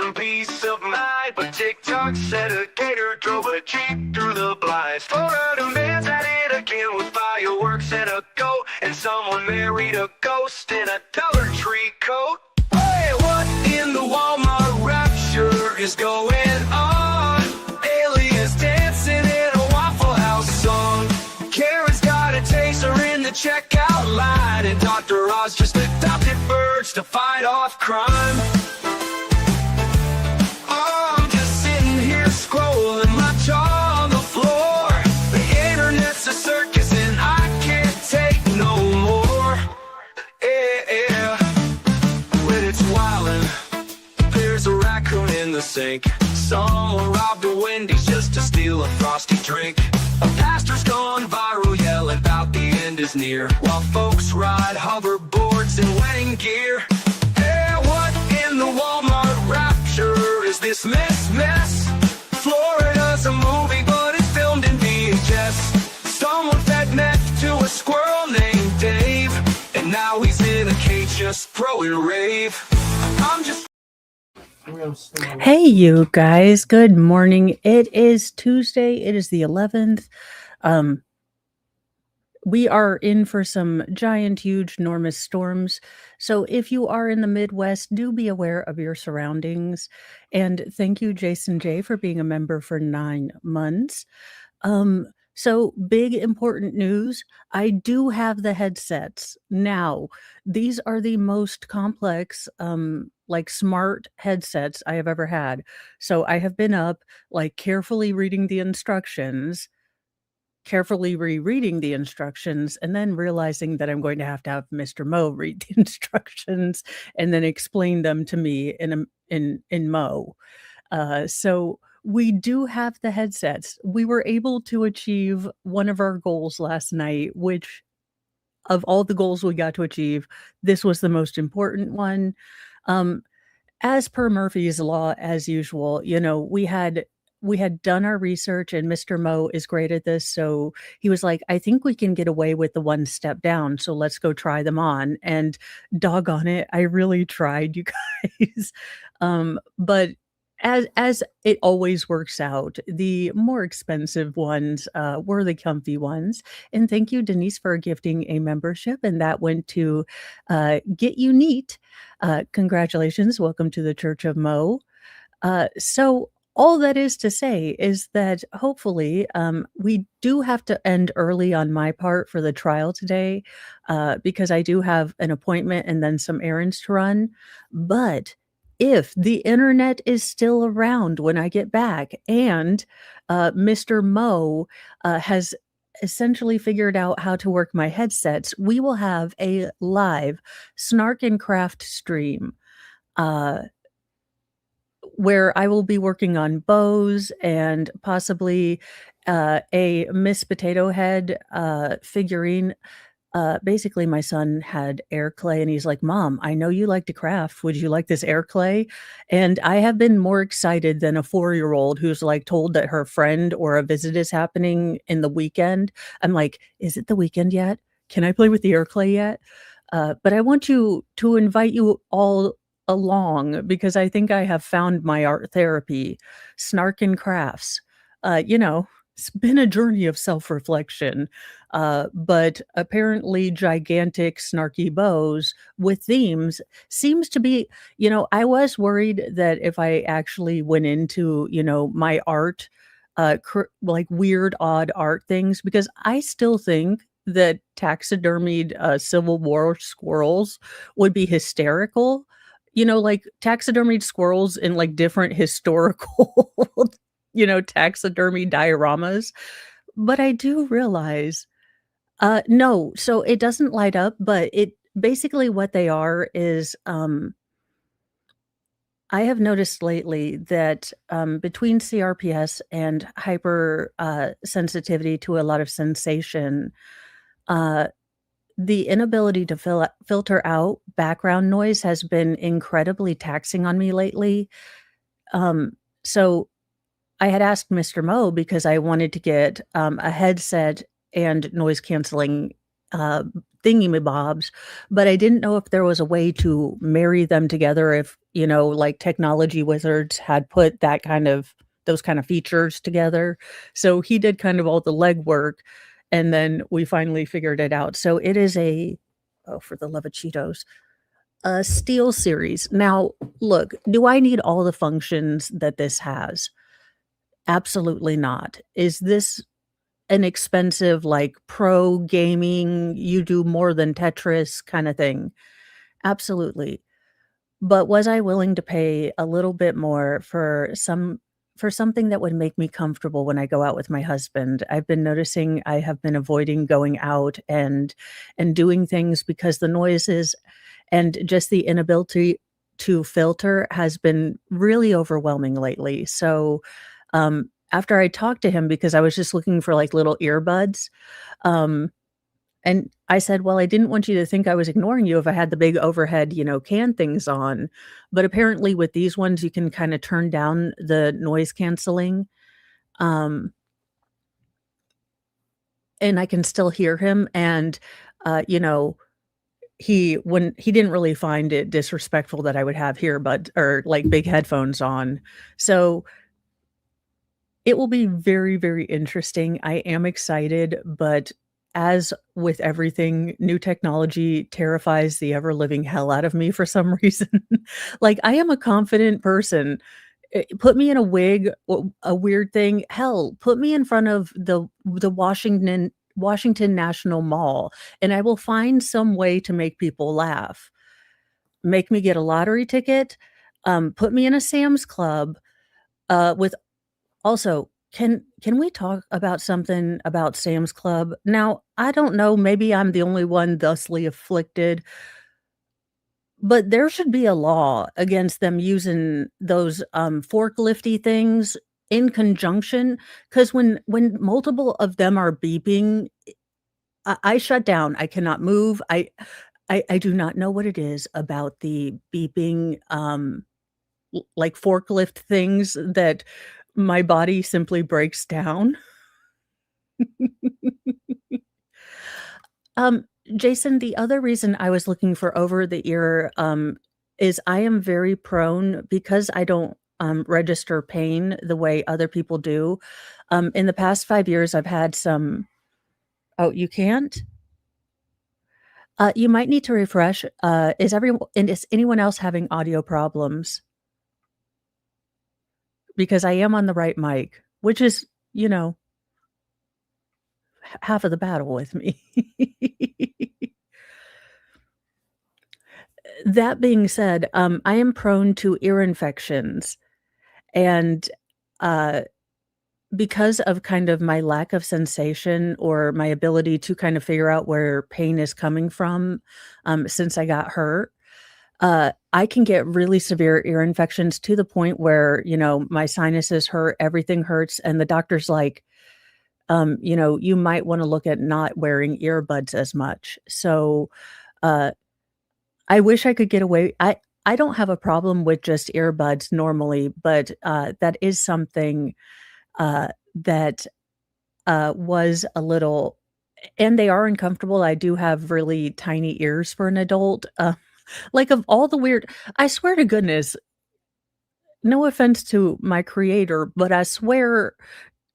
some peace of mind. But TikTok said a gator drove a Jeep through the blinds. Florida man's at it again with fireworks and a goat. And someone married a ghost in a Dollar Tree coat. Hey, what in the Walmart rapture is going on? Aliens dancing in a Waffle House song. Karen's got a taser in the checkout line. And Dr. Oz just adopted birds to fight off crime. Oh, I'm just sitting here scrolling my jaw on the floor. The internet's a circus and I can't take no more. Yeah, when it's wildin', there's a raccoon in the sink. Someone robbed a Wendy's just to steal a frosty drink. A pastor's gone viral yelling about the end is near, while folks ride hoverboards in wedding gear. Hey, what in the Walmart rapture is this mess? Florida's a movie, but it's filmed in VHS. Someone fed meth to a squirrel named Dave, and now he's in a cage just throwing rave. I'm just... Hey, you guys. Good morning. It is Tuesday. It is the 11th. We are in for some giant, huge, enormous storms. So if you are in the Midwest, do be aware of your surroundings. And thank you, Jason J., for being a member for 9 months. So big important news. I do have the headsets. Now, these are the most complex, like smart headsets I have ever had. So I have been up, like carefully reading the instructions, carefully rereading the instructions, and then realizing that I'm going to have Mr. Mo read the instructions and then explain them to me in Mo. So we do have the headsets. We were able to achieve one of our goals last night, which of all the goals we got to achieve, this was the most important one. As per Murphy's Law, as usual, you know, we had done our research, and Mr. Mo is great at this. So he was like, I think we can get away with the one step down. So let's go try them on. And doggone it, I really tried, you guys. But as it always works out, the more expensive ones were the comfy ones. And thank you, Denise, for gifting a membership. And that went to Get You Neat. Congratulations. Welcome to the Church of Mo. So all that is to say is that hopefully we do have to end early on my part for the trial today because I do have an appointment and then some errands to run. But if the internet is still around when I get back and Mr. Mo has essentially figured out how to work my headsets, we will have a live Snark and Craft stream where I will be working on bows and possibly a Miss Potato Head figurine. Basically, my son had air clay, and he's like, Mom, I know you like to craft. Would you like this air clay? And I have been more excited than a 4-year-old who's like told that her friend or a visit is happening in the weekend. I'm like, is it the weekend yet? Can I play with the air clay yet? But I want to invite you all along because I think I have found my art therapy, Snark and Crafts. You know, it's been a journey of self-reflection, but apparently gigantic snarky bows with themes seems to be, you know, I was worried that if I actually went into, you know, my art, like weird, odd art things, because I still think that taxidermied Civil War squirrels would be hysterical. You know, like taxidermied squirrels in like different historical you know, taxidermy dioramas. But I do realize, no, so it doesn't light up, but it basically what they are is, I have noticed lately that between CRPS and hyper sensitivity to a lot of sensation, the inability to filter out background noise has been incredibly taxing on me lately. So I had asked Mr. Mo because I wanted to get a headset and noise canceling thingy-mabobs, but I didn't know if there was a way to marry them together, if like technology wizards had put those kind of features together. So he did kind of all the legwork, and then we finally figured it out. So it is oh, for the love of Cheetos, a Steel Series. Now, look, do I need all the functions that this has? Absolutely not. Is this an expensive, like, pro gaming, you do more than Tetris kinda thing? Absolutely. But was I willing to pay a little bit more for something that would make me comfortable when I go out with my husband? I've been noticing I have been avoiding going out and doing things because the noises and just the inability to filter has been really overwhelming lately. So, after I talked to him because I was just looking for, like, little earbuds, um, and I said, "Well, I didn't want you to think I was ignoring you if I had the big overhead, can things on." But apparently with these ones, you can kinda turn down the noise canceling, um, and I can still hear him, and, uh, you know, he didn't really find it disrespectful that I would have earbud or, like, big headphones on. So, it will be very, very interesting. I am excited, but as with everything, new technology terrifies the ever living hell out of me for some reason. Like, I am a confident person. Put me in a wig, a weird thing. Hell, put me in front of the Washington National Mall, and I will find some way to make people laugh. Make me get a lottery ticket, put me in a Sam's Club, with also, can we talk about something about Sam's Club? Now, I don't know, maybe I'm the only one thusly afflicted, but there should be a law against them using those, forklifty things in conjunction. Because when multiple of them are beeping, I shut down, I cannot move, I do not know what it is about the beeping, like, forklift things that my body simply breaks down. Um, Jason, the other reason I was looking for over the ear, is I am very prone because I don't, register pain the way other people do. In the past 5 years, I've had some. Oh, you can't? You might need to refresh. Is anyone else having audio problems? Because I am on the right mic, which is, you know, half of the battle with me. That being said, I am prone to ear infections, and, uh, because of kind of my lack of sensation or my ability to kind of figure out where pain is coming from, since I got hurt, I can get really severe ear infections to the point where, my sinuses hurt, everything hurts, and the doctor's like, "You might wanna look at not wearing earbuds as much." So, uh I wish I could get away. I don't have a problem with just earbuds normally, but, that is something, that, was a little and they are uncomfortable. I do have really tiny ears for an adult, like, of all the weird I swear to goodness, no offense to my creator, but I swear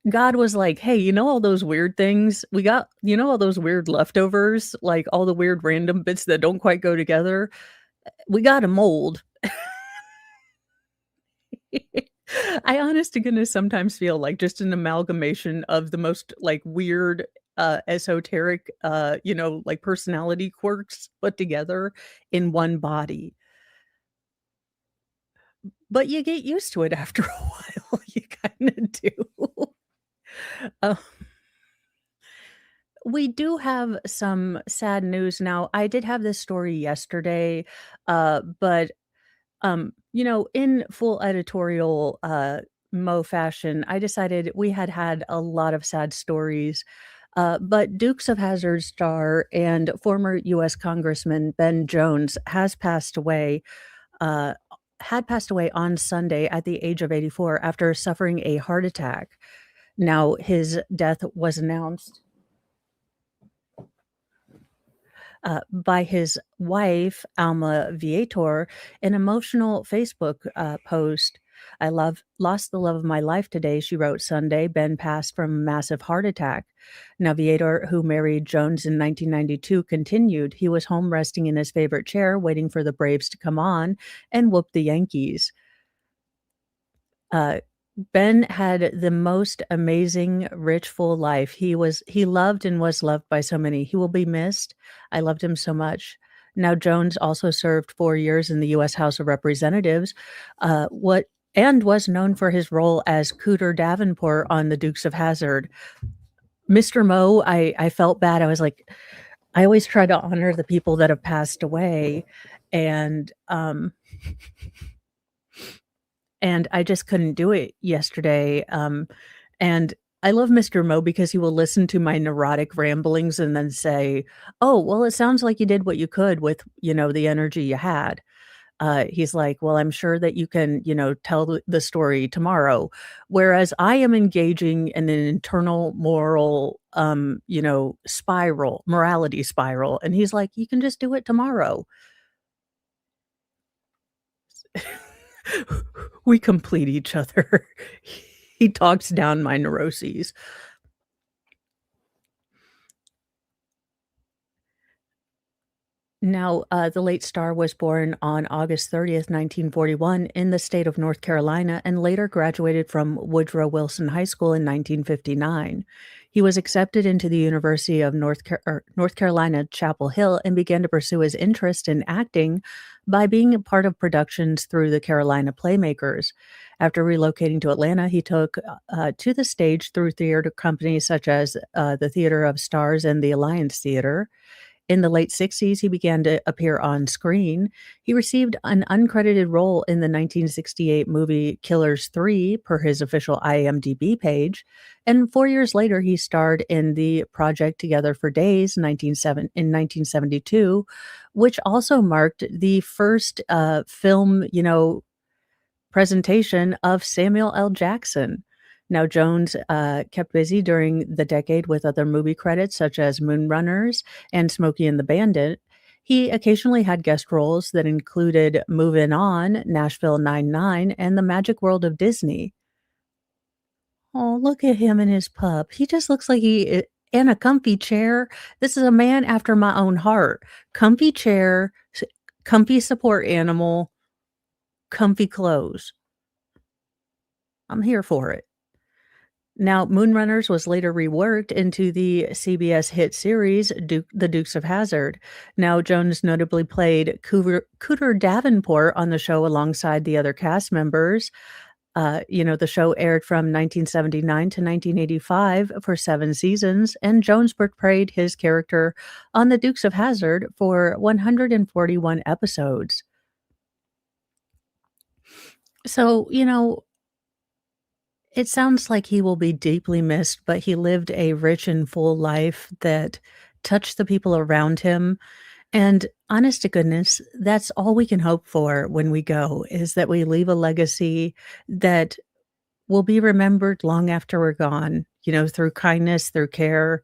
God was like, "Hey, all those weird things? We got all those weird leftovers, like, all the weird random bits that don't quite go together? We got a mold." I honest to goodness sometimes feel like just an amalgamation of the most, like, weird, esoteric, like, personality quirks put together in one body. But you get used to it after a while, you kinda do. Uh, we do have some sad news now. I did have this story yesterday, but in full editorial, Mo fashion, I decided we had a lot of sad stories, but Dukes of Hazzard star and former US Congressman Ben Jones uh, had passed away on Sunday at the age of 84 after suffering a heart attack. Now, his death was announced by his wife, Alma Viator, an emotional Facebook post. I lost the love of my life today, she wrote Sunday. Ben passed from a massive heart attack. Now, Viator, who married Jones in 1992, continued. He was home resting in his favorite chair, waiting for the Braves to come on and whoop the Yankees. Uh, Ben had the most amazing, rich, full life. He loved and was loved by so many. He will be missed. I loved him so much. Now, Jones also served 4 years in the U.S. House of Representatives, what and was known for his role as Cooter Davenport on The Dukes of Hazzard. Mr. Moe, I felt bad. I was like, I always try to honor the people that have passed away, and and I just couldn't do it yesterday. And I love Mr. Moe because he will listen to my neurotic ramblings and then say, "Oh, well, it sounds like you did what you could with, the energy you had." He's like, "Well, I'm sure that you can, tell the story tomorrow." Whereas I am engaging in an internal moral, morality spiral. And he's like, "You can just do it tomorrow." We complete each other. He talks down my neuroses. Now, the late star was born on August 30th, 1941, in the state of North Carolina and later graduated from Woodrow Wilson High School in 1959. He was accepted into the University of North Carolina, Chapel Hill, and began to pursue his interest in acting by being a part of productions through the Carolina Playmakers. After relocating to Atlanta, he took to the stage through theater companies such as the Theater of Stars and the Alliance Theater. In the late 60s, he began to appear on screen. He received an uncredited role in the 1968 movie Killers 3, per his official IMDb page. And 4 years later, he starred in the project Together for Days in 1972, which also marked the first film, presentation of Samuel L. Jackson. Now, Jones kept busy during the decade with other movie credits such as Moonrunners and Smokey and the Bandit. He occasionally had guest roles that included Moving On, Nashville 9-9, and The Magic World of Disney. Oh, look at him and his pup. He just looks like in a comfy chair. This is a man after my own heart. Comfy chair, comfy support animal, comfy clothes. I'm here for it. Now, Moonrunners was later reworked into the CBS hit series The Dukes of Hazzard. Now, Jones notably played Cooter Davenport on the show alongside the other cast members. The show aired from 1979 to 1985 for 7 seasons, and Jones portrayed his character on The Dukes of Hazzard for 141 episodes. So, it sounds like he will be deeply missed, but he lived a rich and full life that touched the people around him. And honest to goodness, that's all we can hope for when we go, is that we leave a legacy that will be remembered long after we're gone, through kindness, through care,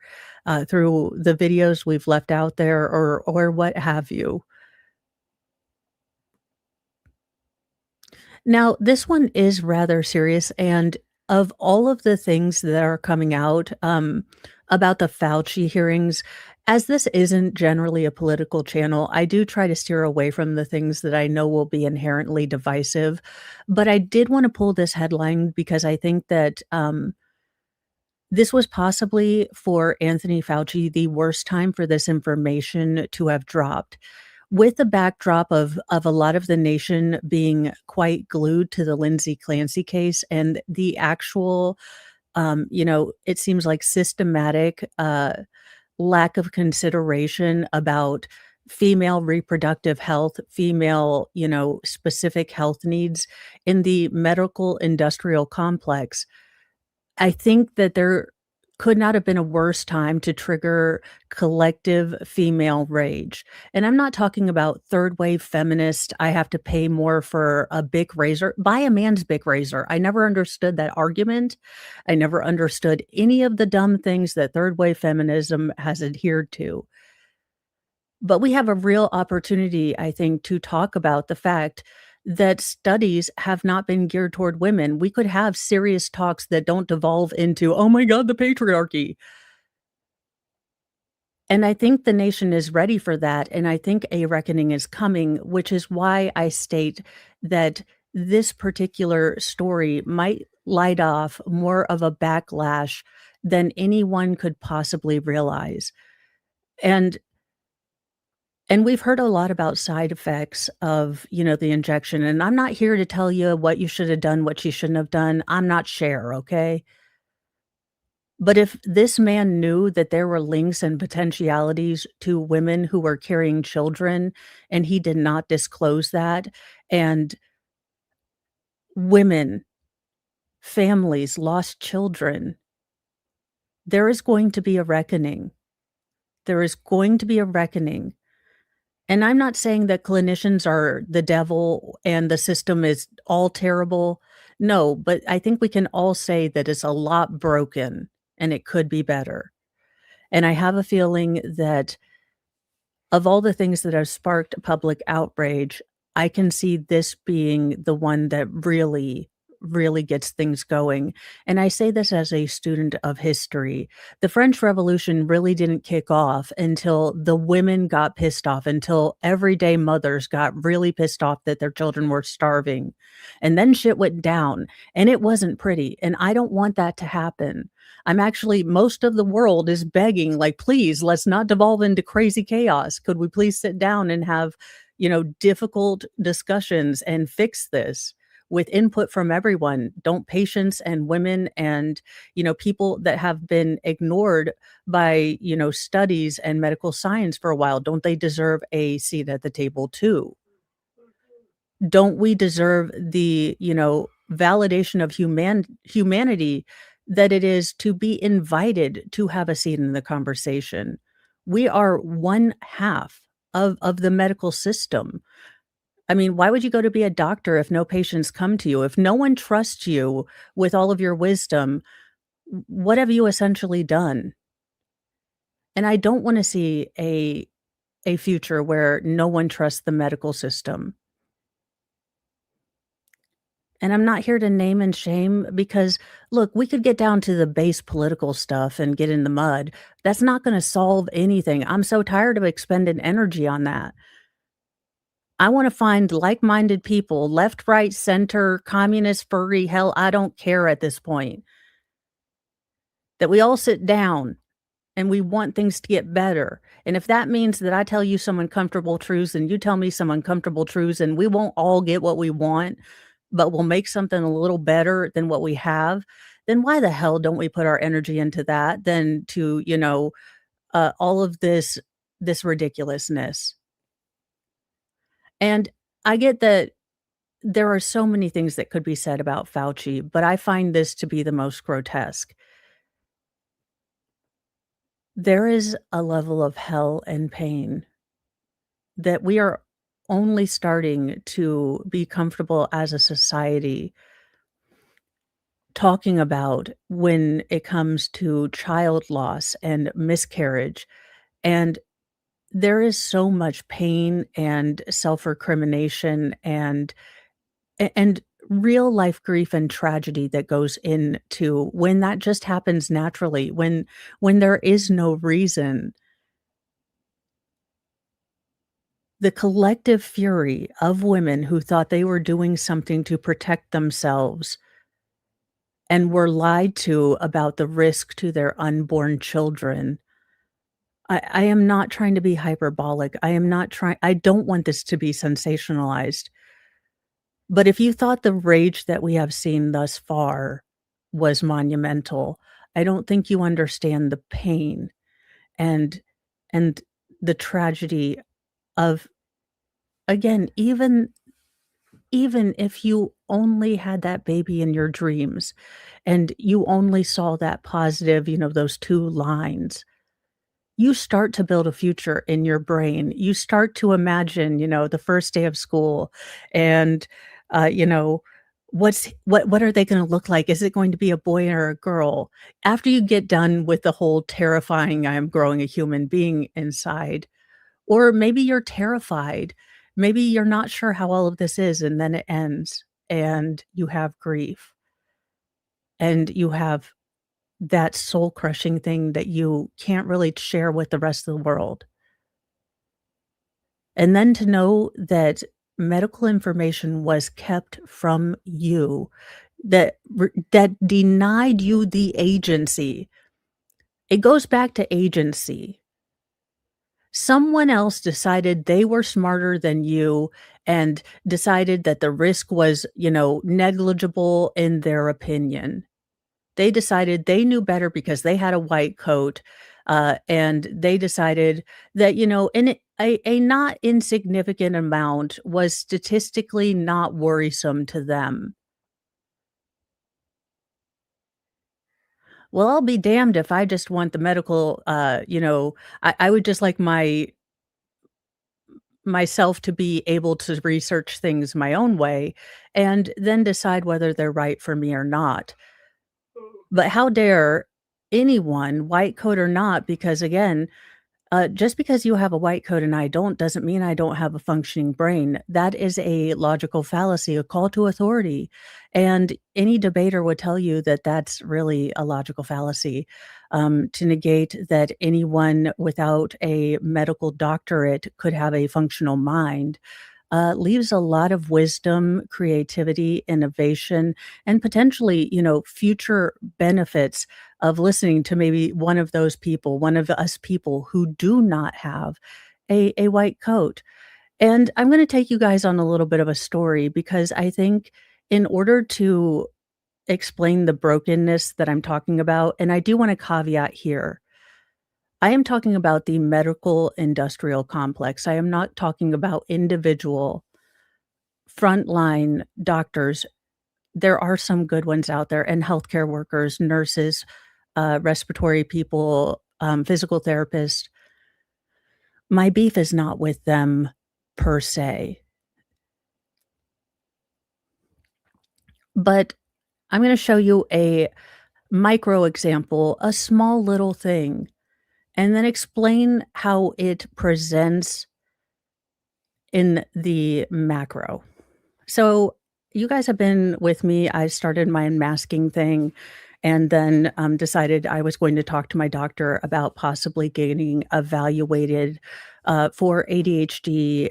through the videos we've left out there or what have you. Now, this one is rather serious, and of all of the things that are coming out, about the Fauci hearings, as this isn't generally a political channel, I do try to steer away from the things that I know will be inherently divisive. But I did wanna pull this headline because I think that, this was possibly, for Anthony Fauci, the worst time for this information to have dropped. With the backdrop of a lot of the nation being quite glued to the Lindsay Clancy case and the actual, it seems like systematic, lack of consideration about female reproductive health, female, specific health needs in the medical industrial complex. I think that there could not have been a worse time to trigger collective female rage. And I'm not talking about third wave feminist, I have to pay more for a Bic razor. Buy a man's Bic razor. I never understood that argument. I never understood any of the dumb things that third wave feminism has adhered to. But we have a real opportunity, I think, to talk about the fact that studies have not been geared toward women. We could have serious talks that don't devolve into, "Oh my god, the patriarchy." And I think the nation is ready for that, and I think a reckoning is coming, which is why I state that this particular story might light off more of a backlash than anyone could possibly realize. And we've heard a lot about side effects of, the injection, and I'm not here to tell you what you should have done, what you shouldn't have done. I'm not Cher, okay? But if this man knew that there were links and potentialities to women who were carrying children, and he did not disclose that, and women, families lost children, there is going to be a reckoning. There is going to be a reckoning. And I'm not saying that clinicians are the devil and the system is all terrible. No, but I think we can all say that it's a lot broken and it could be better. And I have a feeling that of all the things that have sparked public outrage, I can see this being the one that really, really gets things going. And I say this as a student of history. The French Revolution really didn't kick off until the women got pissed off, until everyday mothers got really pissed off that their children were starving. And then shit went down, and it wasn't pretty. And I don't want that to happen. I'm actually most of the world is begging, like, please, let's not devolve into crazy chaos. Could we please sit down and have, difficult discussions and fix this with input from everyone? Don't patients and women and, people that have been ignored by, studies and medical science for a while, don't they deserve a seat at the table too? Don't we deserve the, validation of humanity that it is to be invited to have a seat in the conversation? We are one half of the medical system. I mean, why would you go to be a doctor if no patients come to you? If no one trusts you with all of your wisdom, what have you essentially done? And I don't wanna see a future where no one trusts the medical system. And I'm not here to name and shame because, look, we could get down to the base political stuff and get in the mud. That's not gonna solve anything. I'm so tired of expending energy on that. I wanna find like-minded people, left, right, center, communist, furry, hell, I don't care at this point, that we all sit down and we want things to get better. And if that means that I tell you some uncomfortable truths and you tell me some uncomfortable truths and we won't all get what we want, but we'll make something a little better than what we have, then why the hell don't we put our energy into that than to, all of this ridiculousness? And I get that there are so many things that could be said about Fauci, but I find this to be the most grotesque. There is a level of hell and pain that we are only starting to be comfortable as a society talking about when it comes to child loss and miscarriage. And there is so much pain and self-recrimination and real life grief and tragedy that goes into when that just happens naturally, when there is no reason. The collective fury of women who thought they were doing something to protect themselves and were lied to about the risk to their unborn children. I am not trying to be hyperbolic. I don't want this to be sensationalized. But if you thought the rage that we have seen thus far was monumental, I don't think you understand the pain and and the tragedy of, again, even if you only had that baby in your dreams and you only saw that positive, those 2 lines, you start to build a future in your brain. You start to imagine, the first day of school and, you know, what are they gonna look like? Is it going to be a boy or a girl? After you get done with the whole terrifying, "I am growing a human being inside," Or maybe you're terrified. Maybe you're not sure how all of this is, and then it ends, and you have grief, and you have that soul-crushing thing that you can't really share with the rest of the world. And then to know that medical information was kept from you, that denied you the agency. It goes back to agency. Someone else decided they were smarter than you and decided that the risk was, negligible in their opinion. They decided they knew better because they had a white coat, and they decided that, a not insignificant amount was statistically not worrisome to them. Well, I'll be damned if I just want the medical, I would just like myself to be able to research things my own way and then decide whether they're right for me or not. But how dare anyone, white coat or not, because again, just because you have a white coat and I don't, doesn't mean I don't have a functioning brain. That is a logical fallacy, a call to authority. And any debater would tell you that that's really a logical fallacy. To negate that anyone without a medical doctorate could have a functional mind leaves a lot of wisdom, creativity, innovation, and potentially, future benefits of listening to maybe one of those people, one of us people who do not have a white coat. And I'm going to take you guys on a little bit of a story because I think in order to explain the brokenness that I'm talking about, and I do want to caveat here. I am talking about the medical industrial complex. I am not talking about individual frontline doctors. There are some good ones out there, and healthcare workers, nurses, respiratory people, physical therapists. My beef is not with them per se, but I'm gonna show you a micro example, a small little thing, and then explain how it presents in the macro. So, you guys have been with me. I started my unmasking thing and then decided I was going to talk to my doctor about possibly getting evaluated for ADHD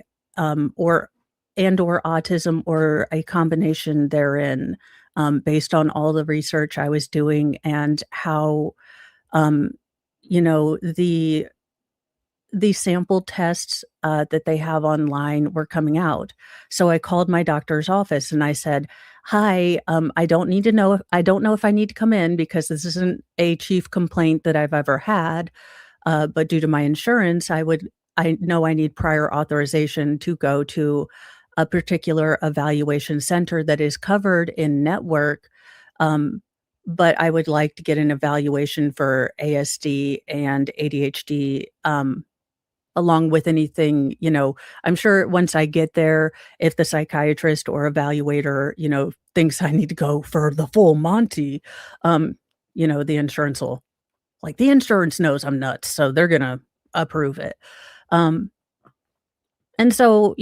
or or autism or a combination therein, based on all the research I was doing and how um, the sample tests, that they have online were coming out. So I called my doctor's office and I said, "Hi, I don't know if I need to come in because this isn't a chief complaint that I've ever had, but due to my insurance, I know I need prior authorization to go to a particular evaluation center that is covered in network, um, but I would like to get an evaluation for ASD and ADHD, along with anything, I'm sure once I get there, if the psychiatrist or evaluator, thinks I need to go for the full Monty, um, the insurance will the insurance knows I'm nuts, so they're gonna approve it. Um, and so,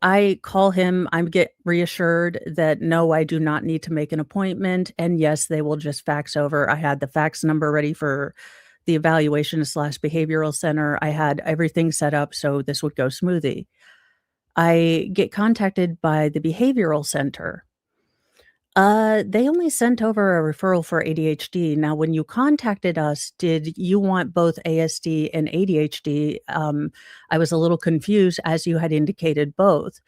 I call him, I get reassured that, no, I do not need to make an appointment, and yes, they will just fax over. I had the fax number ready for the evaluation/behavioral center. I had everything set up so this would go smoothly. I get contacted by the behavioral center. They only sent over a referral for ADHD. Now, when you contacted us, did you want both ASD and ADHD? I was a little confused as you had indicated both.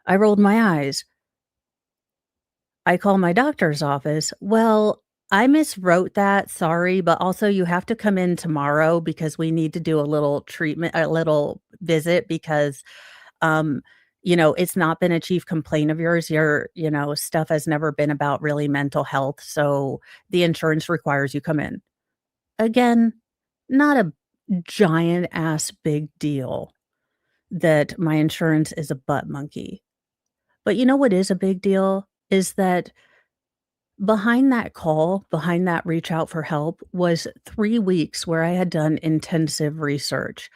I rolled my eyes. I call my doctor's office. Well, I miswrote that, sorry, but also you have to come in tomorrow because we need to do a little treatment, a little visit because um, it's not been a chief complaint of yours. Your, stuff has never been about really mental health. So the insurance requires you come in. Again, not a giant ass big deal that my insurance is a butt monkey. But you know what is a big deal is that behind that call, behind that reach out for help was 3 weeks where I had done intensive research,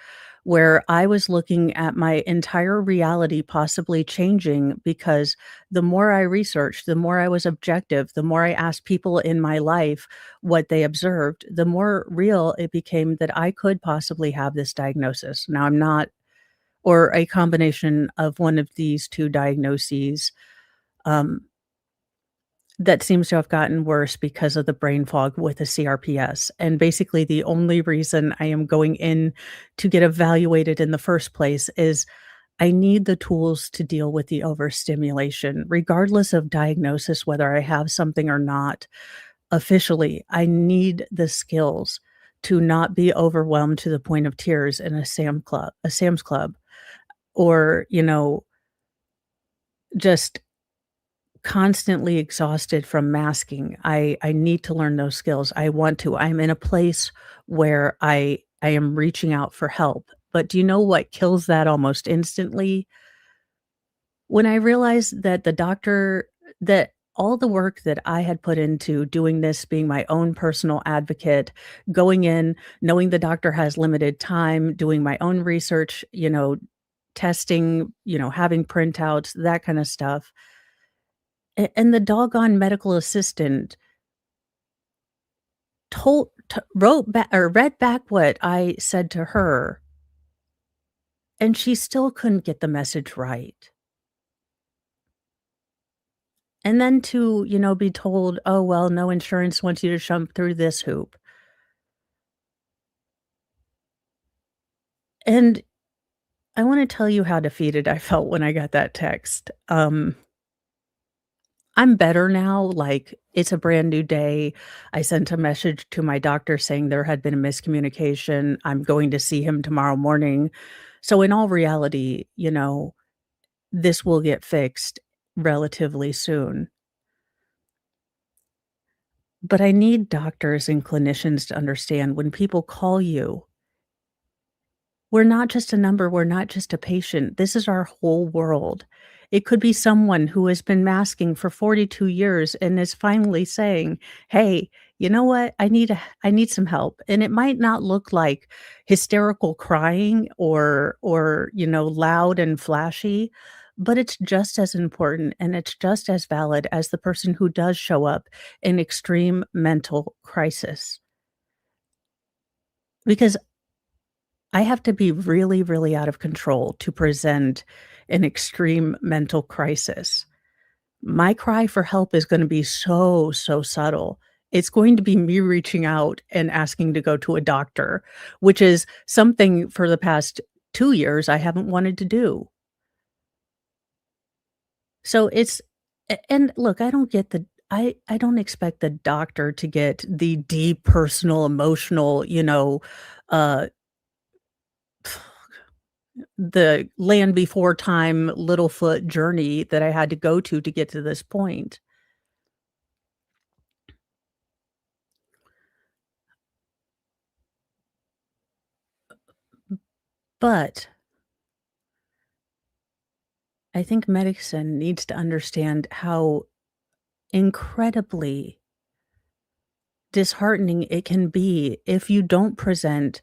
where I was looking at my entire reality possibly changing because the more I researched, the more I was objective, the more I asked people in my life what they observed, the more real it became that I could possibly have this diagnosis. Now, I'm not, or a combination of one of these 2 diagnoses, um, that seems to have gotten worse because of the brain fog with the CRPS, and basically the only reason I am going in to get evaluated in the first place is I need the tools to deal with the overstimulation, regardless of diagnosis, whether I have something or not. Officially, I need the skills to not be overwhelmed to the point of tears in a Sam's Club, or, just constantly exhausted from masking. I need to learn those skills. I want to. I'm in a place where I am reaching out for help. But do you know what kills that almost instantly? When I realized that that all the work that I had put into doing this, being my own personal advocate, going in, knowing the doctor has limited time, doing my own research, testing, having printouts, that kind of stuff. And the doggone medical assistant wrote back or read back what I said to her, and she still couldn't get the message right. And then to, be told, "Oh, well, no insurance wants you to jump through this hoop." And I wanna tell you how defeated I felt when I got that text. I'm better now, like, it's a brand new day. I sent a message to my doctor saying there had been a miscommunication. I'm going to see him tomorrow morning. So in all reality, this will get fixed relatively soon. But I need doctors and clinicians to understand when people call you, we're not just a number, we're not just a patient. This is our whole world. It could be someone who has been masking for 42 years and is finally saying, "Hey, you know what? I need some help." And it might not look like hysterical crying or, loud and flashy, but it's just as important and it's just as valid as the person who does show up in extreme mental crisis. Because I have to be really, really out of control to present an extreme mental crisis. My cry for help is gonna be so, so subtle. It's going to be me reaching out and asking to go to a doctor, which is something for the past 2 years I haven't wanted to do. So it's and look, I don't expect the doctor to get the deep personal, emotional, uh the land before time Littlefoot journey that I had to go to get to this point. But I think medicine needs to understand how incredibly disheartening it can be if you don't present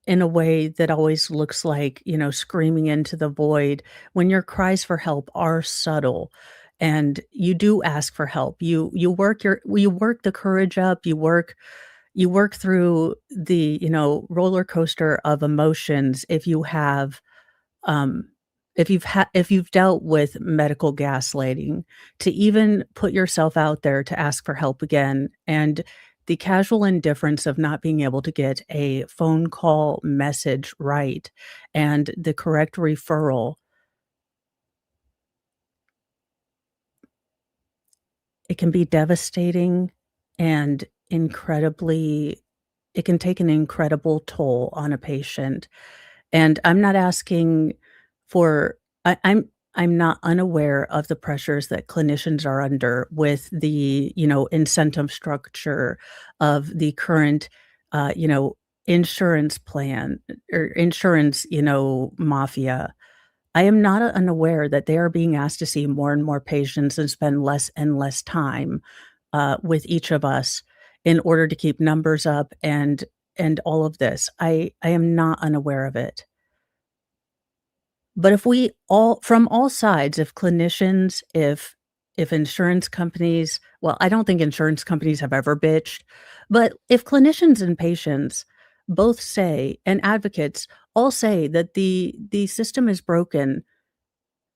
in a way that always looks like, screaming into the void when your cries for help are subtle and you do ask for help. You work the courage up, you work through the, roller coaster of emotions um, if you've dealt with medical gaslighting, to even put yourself out there to ask for help again, and the casual indifference of not being able to get a phone call message right and the correct referral, it can be devastating and incredibly it can take an incredible toll on a patient. And I'm not asking for I'm not unaware of the pressures that clinicians are under with the, incentive structure of the current, insurance plan or insurance, mafia. I am not unaware that they are being asked to see more and more patients and spend less and less time, with each of us in order to keep numbers up and all of this. I am not unaware of it. But if we all from all sides, if clinicians, if insurance companies, well, I don't think insurance companies have ever bitched, but if clinicians and patients both say and advocates all say that the system is broken,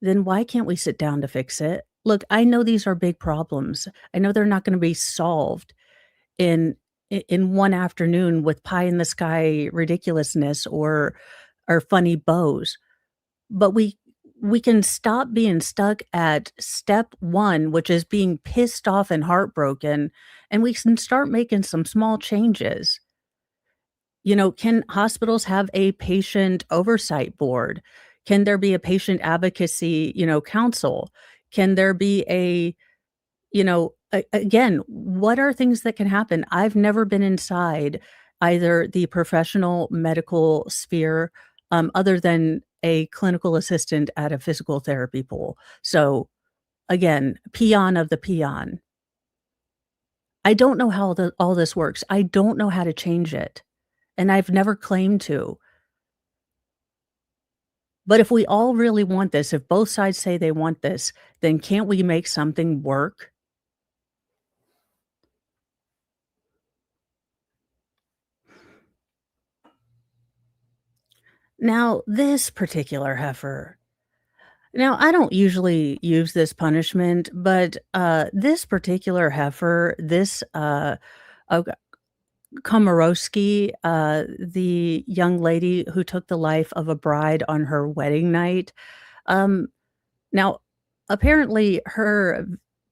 then why can't we sit down to fix it? Look, I know these are big problems. I know they're not gonna be solved in in one afternoon with pie in the sky ridiculousness or funny bows. But we can stop being stuck at step 1, which is being pissed off and heartbroken, and we can start making some small changes. You know, can hospitals have a patient oversight board? Can there be a patient advocacy, council? Can there be a again, what are things that can happen? I've never been inside either the professional medical sphere, other than a clinical assistant at a physical therapy pool. So, again, peon of the peon. I don't know how all this works. I don't know how to change it, and I've never claimed to. But if we all really want this, if both sides say they want this, then can't we make something work? Now, this particular heifer. Now, I don't usually use this punishment, but, this particular heifer, this, uh, Komorowski, the young lady who took the life of a bride on her wedding night, um, now, apparently, her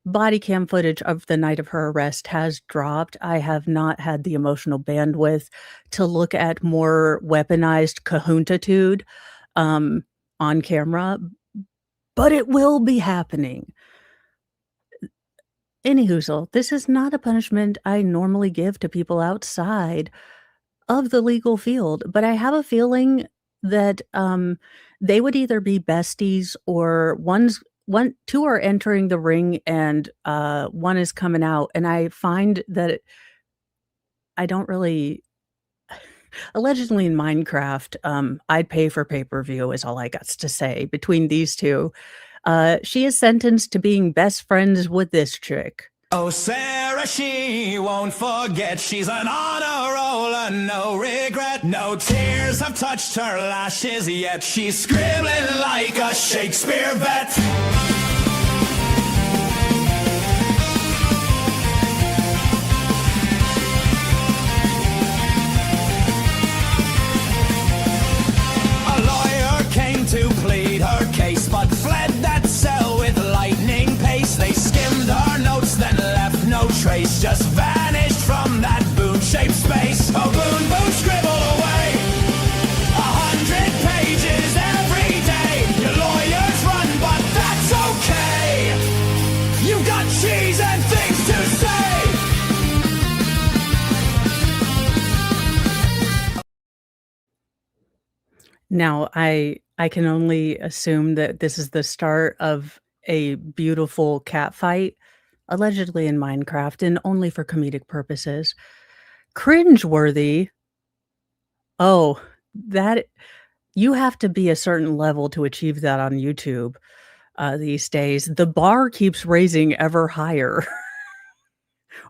body cam footage of the night of her arrest has dropped. I have not had the emotional bandwidth to look at more weaponized cahoonitude, um, on camera, but it will be happening. Anyhoozle, this is not a punishment I normally give to people outside of the legal field, but I have a feeling that, they would either be besties or 2 are entering the ring and, 1 is coming out, and I find that I don't really allegedly in Minecraft, I'd pay for pay-per-view is all I gots to say between these 2. She is sentenced to being best friends with this chick. Oh, Sarah, she won't forget. She's an honor roller, no regret. No tears have touched her lashes yet. She's scribbling like a Shakespeare vet. A lawyer came to plead her case, but fled that cell with lightning pace. They skimmed her notes, then left no trace, just vanished from that boon-shaped space. Oh, boon, boon, scribble away 100 pages every day. Your lawyers run, but that's okay. You've got cheese and things to say. Now, I can only assume that this is the start of a beautiful cat fight, allegedly in Minecraft and only for comedic purposes. Cringeworthy. Oh, that you have to be a certain level to achieve that on YouTube, these days. The bar keeps raising ever higher,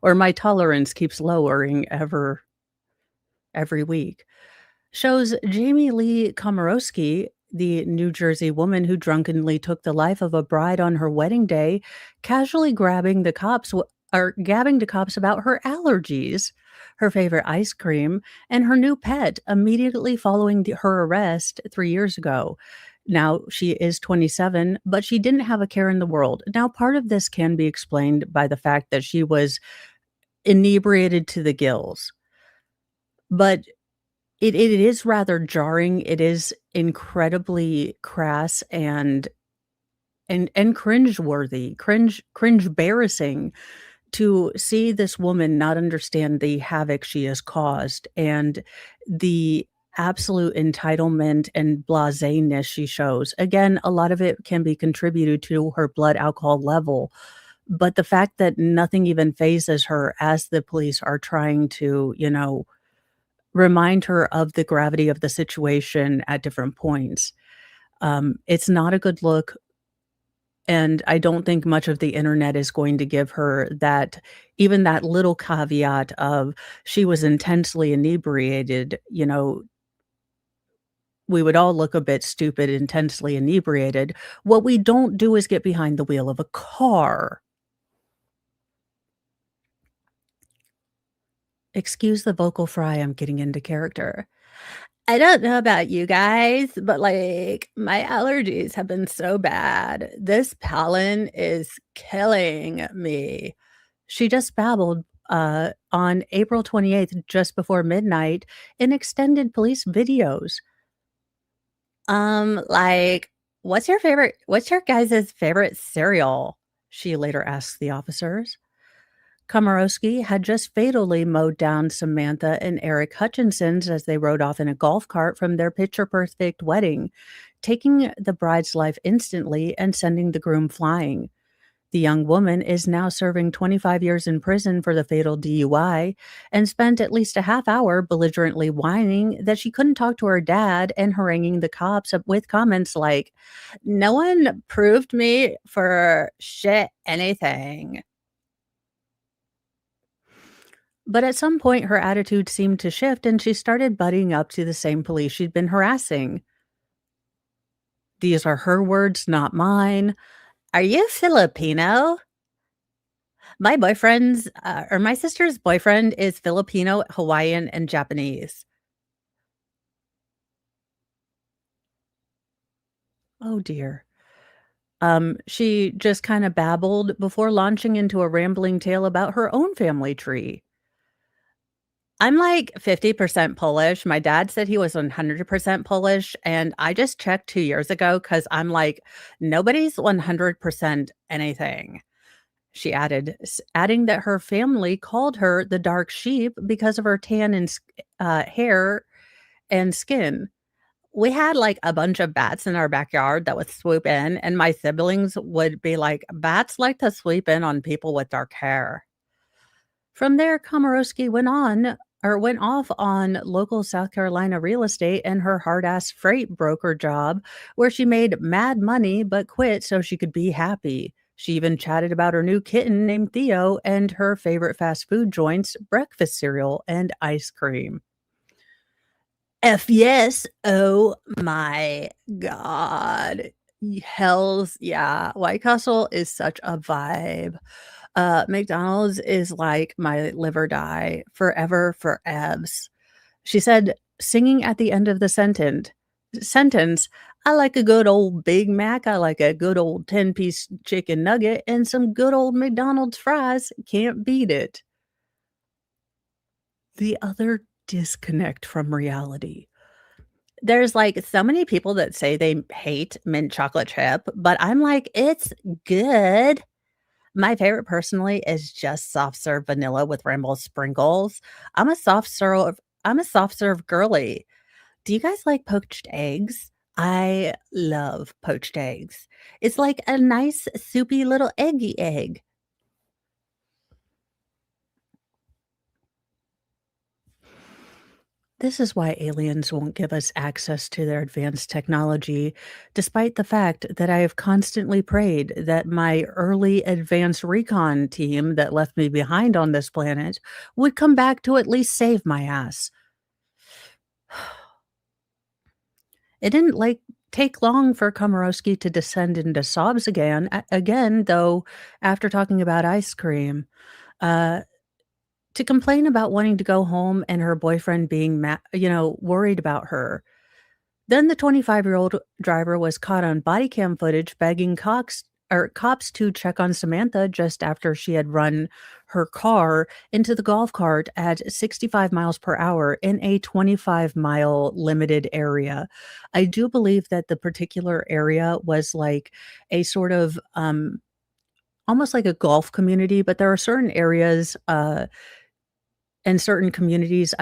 or my tolerance keeps lowering every week. Shows Jamie Lee Komorowski, the New Jersey woman who drunkenly took the life of a bride on her wedding day, casually grabbing the cops or gabbing to cops about her allergies, her favorite ice cream, and her new pet immediately following her arrest 3 years ago. Now she is 27, but she didn't have a care in the world. Now, part of this can be explained by the fact that she was inebriated to the gills, but it is rather jarring. It is incredibly crass and cringeworthy, cringe-embarrassing to see this woman not understand the havoc she has caused and the absolute entitlement and blasé-ness she shows. Again, a lot of it can be contributed to her blood alcohol level, but the fact that nothing even phases her as the police are trying to, remind her of the gravity of the situation at different points. It's not a good look, and I don't think much of the internet is going to give her that, even that little caveat of she was intensely inebriated. We would all look a bit stupid, intensely inebriated. What we don't do is get behind the wheel of a car. Excuse the vocal fry, I'm getting into character. I don't know about you guys, but, like, my allergies have been so bad. This pollen is killing me. She just babbled, on April 28th, just before midnight, in extended police videos. Like, what's your guys' favorite cereal?" She later asked the officers. Komorowski had just fatally mowed down Samantha and Eric Hutchinson's as they rode off in a golf cart from their picture-perfect wedding, taking the bride's life instantly and sending the groom flying. The young woman is now serving 25 years in prison for the fatal DUI and spent at least a half hour belligerently whining that she couldn't talk to her dad and haranguing the cops with comments like, "No one proved me for shit anything." But at some point, her attitude seemed to shift and she started buddying up to the same police she'd been harassing. These are her words, not mine. "Are you Filipino? My sister's boyfriend is Filipino, Hawaiian, and Japanese." Oh dear. She just kind of babbled before launching into a rambling tale about her own family tree. "I'm like 50% Polish. My dad said he was 100% Polish, and I just checked 2 years ago because 'cause I'm like, nobody's 100% anything." She added, adding that her family called her the dark sheep because of her tan and hair and skin. "We had like a bunch of bats in our backyard that would swoop in, and my siblings would be like, 'Bats like to sweep in on people with dark hair.'" From there, Komorowski went off on local South Carolina real estate and her hard-ass freight broker job, where she made mad money but quit so she could be happy. She even chatted about her new kitten named Theo and her favorite fast food joints, breakfast cereal and ice cream. F yes. Oh my god. Hells yeah. White Castle is such a vibe. McDonald's is like my live or die, forever for ebs. She said, singing at the end of the sentence, "I like a good old Big Mac, I like a good old 10-piece chicken nugget, and some good old McDonald's fries. Can't beat it." The other disconnect from reality. There's, like, so many people that say they hate mint chocolate chip, but I'm like, "It's good." My favorite personally is just soft serve vanilla with rainbow sprinkles. I'm a soft serve girly. Do you guys like poached eggs? I love poached eggs. It's like a nice soupy little eggy egg. This is why aliens won't give us access to their advanced technology, despite the fact that I have constantly prayed that my early advanced recon team that left me behind on this planet would come back to at least save my ass. It didn't take long for Komorowski to descend into sobs again, though, after talking about ice cream. Uh, to complain about wanting to go home and her boyfriend being worried about her. Then the 25-year-old driver was caught on body cam footage begging cops to check on Samantha just after she had run her car into the golf cart at 65 miles per hour in a 25-mile limited area. I do believe that the particular area was like a sort of almost like a golf community, but there are certain areas and certain communities.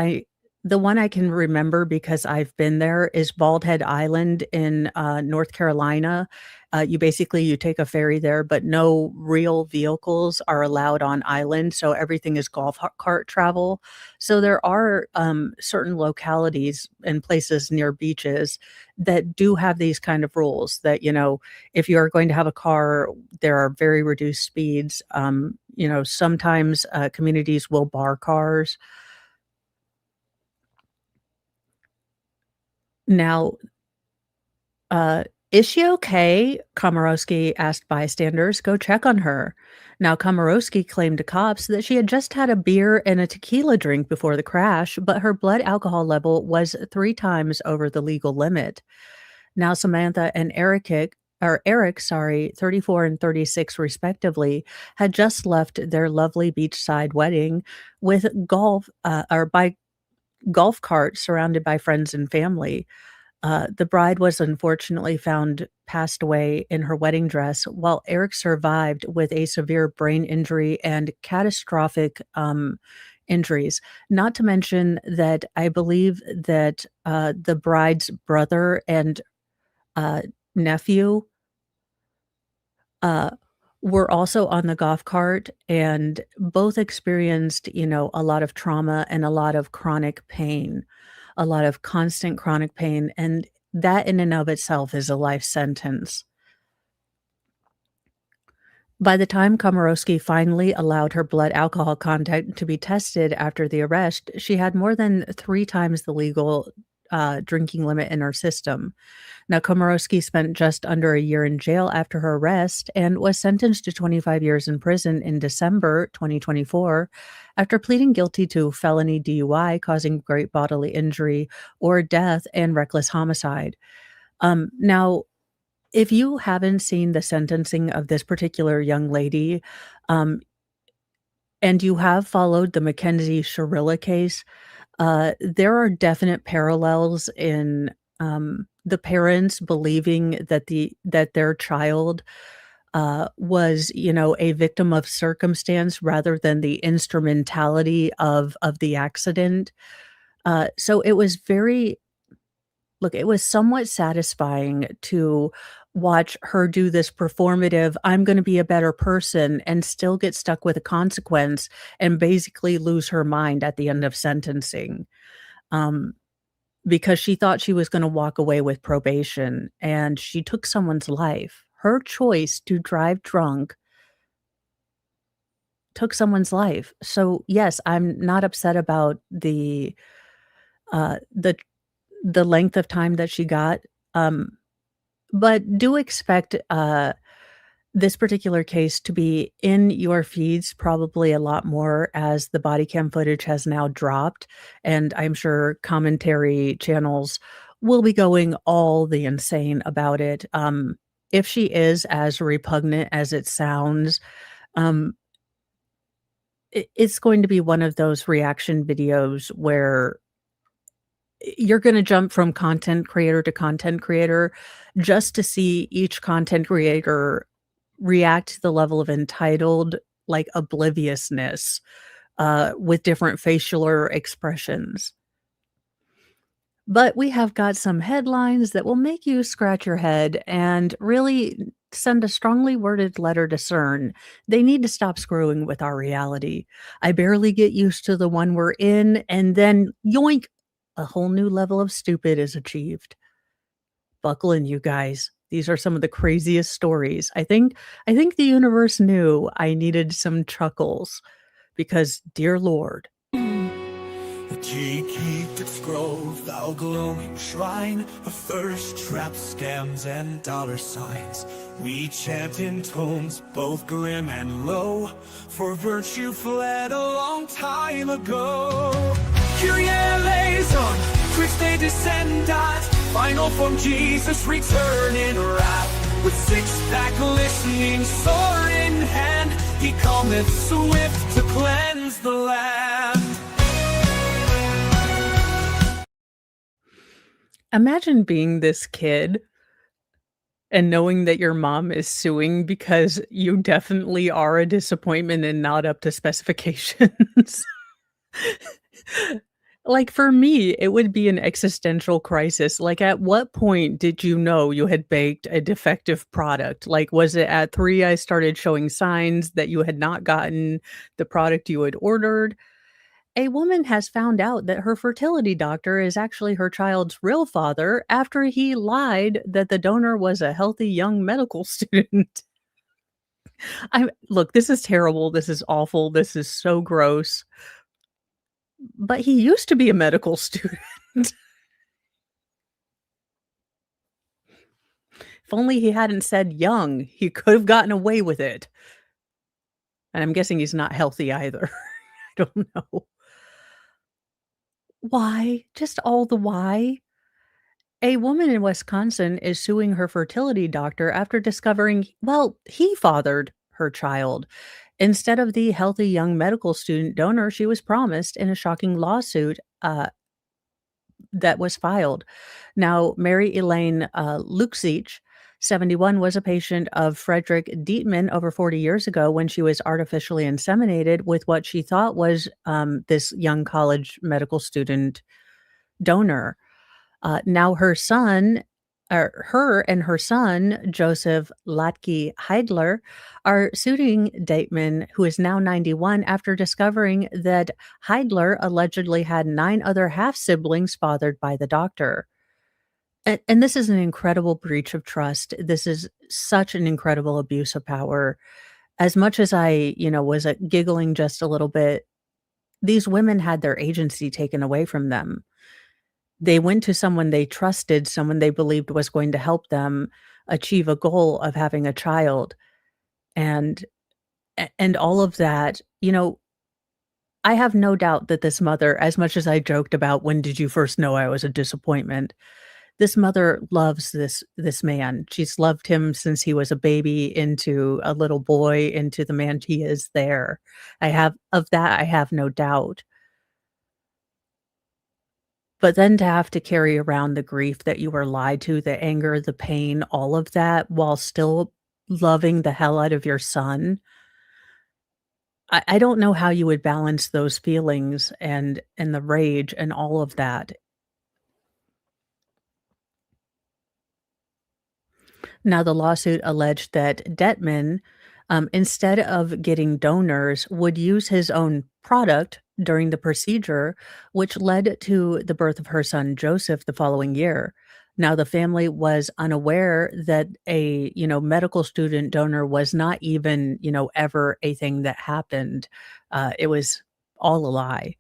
The one I can remember because I've been there is Bald Head Island in, North Carolina. You take a ferry there, but no real vehicles are allowed on island, so everything is golf ha cart travel. So there are, certain localities and places near beaches that do have these kind of rules that, if you are going to have a car, there are very reduced speeds. Sometimes, communities will bar cars. Now "Is she okay?" Komorowski asked bystanders. "Go check on her." Now, Komorowski claimed to cops that she had just had a beer and a tequila drink before the crash, but her blood alcohol level was 3 times over the legal limit. Now, Samantha and Eric, sorry, 34 and 36 respectively, had just left their lovely beachside wedding with by golf cart surrounded by friends and family. The bride was unfortunately found passed away in her wedding dress, while Eric survived with a severe brain injury and catastrophic, injuries. Not to mention that I believe that, the bride's brother and, uh, nephew, uh, were also on the golf cart, and both experienced, a lot of trauma and a lot of chronic pain, a lot of constant chronic pain, and that in and of itself is a life sentence. By the time Komorowski finally allowed her blood alcohol content to be tested after the arrest, she had more than 3 times the legal, drinking limit in her system. Now, Komorowski spent just under a year in jail after her arrest and was sentenced to 25 years in prison in December 2024 after pleading guilty to felony DUI causing great bodily injury or death and reckless homicide. Now, if you haven't seen the sentencing of this particular young lady, um, and you have followed the Mackenzie Shirilla case, there are definite parallels in, the parents believing that their child, was, a victim of circumstance rather than the instrumentality of the accident. So it was very Look, it was somewhat satisfying to watch her do this performative, "I'm gonna be a better person," and still get stuck with a consequence and basically lose her mind at the end of sentencing, um, because she thought she was gonna walk away with probation, and she took someone's life. Her choice to drive drunk took someone's life. So, yes, I'm not upset about uh, the the length of time that she got, um, but do expect, this particular case to be in your feeds probably a lot more as the body cam footage has now dropped, and I'm sure commentary channels will be going all the insane about it. If she is as repugnant as it sounds, um, it's going to be one of those reaction videos where you're gonna jump from content creator to content creator just to see each content creator react to the level of entitled, like, obliviousness, with different facial or expressions. But we have got some headlines that will make you scratch your head and really send a strongly worded letter to CERN. They need to stop screwing with our reality. I barely get used to the one we're in, and then yoink, a whole new level of stupid is achieved. Buckle in, you guys. These are some of the craziest stories. I think the universe knew I needed some chuckles because dear Lord. The key keep its grove, thou glowing shrine of thirst traps, scams, and dollar signs. We chant in tones both grim and low, for virtue fled a long time ago. Kyrie eleison, Christe descendat, final from Jesus return in wrath. With six-pack listening, sword in hand, he cometh swift to cleanse the land. Imagine being this kid and knowing that your mom is suing because you definitely are a disappointment and not up to specifications. Like, for me, it would be an existential crisis. Like, at what point did you know you had baked a defective product? Like, was it at 3 I started showing signs that you had not gotten the product you had ordered? A woman has found out that her fertility doctor is actually her child's real father after he lied that the donor was a healthy young medical student. I look, this is terrible. This is awful. This is so gross. But he used to be a medical student. If only he hadn't said young, he could have gotten away with it. And I'm guessing he's not healthy either. I don't know. Why? Just all the why? A woman in Wisconsin is suing her fertility doctor after discovering, well, he fathered her child instead of the healthy young medical student donor she was promised in a shocking lawsuit that was filed. Now, Mary Elaine Luxich, 71, was a patient of Frederick Dietman over 40 years ago when she was artificially inseminated with what she thought was this young college medical student donor. Now her and her son, Joseph Latke Heidler, are suing Dateman, who is now 91, after discovering that Heidler allegedly had 9 other half-siblings fathered by the doctor. And this is an incredible breach of trust. This is such an incredible abuse of power. As much as I, was giggling just a little bit, these women had their agency taken away from them. They went to someone they trusted, someone they believed was going to help them achieve a goal of having a child. And all of that, I have no doubt that this mother, as much as I joked about when did you first know I was a disappointment, this mother loves this man. She's loved him since he was a baby into a little boy, into the man he is there. I have no doubt. But then to have to carry around the grief that you were lied to, the anger, the pain, all of that, while still loving the hell out of your son, I don't know how you would balance those feelings and the rage and all of that. Now, the lawsuit alleged that Detman, instead of getting donors, would use his own product during the procedure, which led to the birth of her son Joseph the following year. Now, the family was unaware that a medical student donor was not even ever a thing that happened. It was all a lie.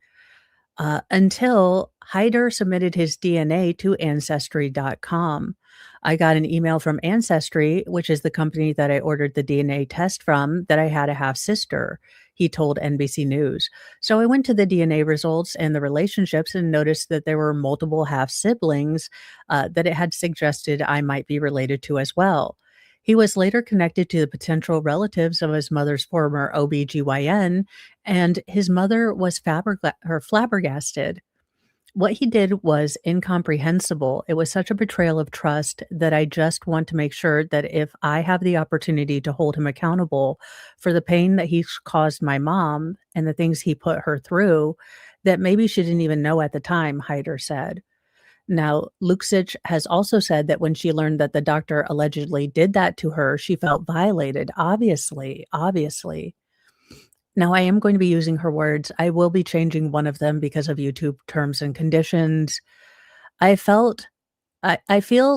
Until Hyder submitted his DNA to Ancestry.com. I got an email from Ancestry, which is the company that I ordered the DNA test from, that I had a half sister, he told NBC News. So I went to the DNA results and the relationships and noticed that there were multiple half siblings that it had suggested I might be related to as well. He was later connected to the potential relatives of his mother's former OBGYN, and his mother was flabbergasted. What he did was incomprehensible. It was such a betrayal of trust that I just want to make sure that if I have the opportunity to hold him accountable for the pain that he's caused my mom and the things he put her through, that maybe she didn't even know at the time, Hyder said. Now, Luxich has also said that when she learned that the doctor allegedly did that to her, she felt violated. Obviously. Now, I am going to be using her words. I will be changing one of them because of YouTube terms and conditions. I feel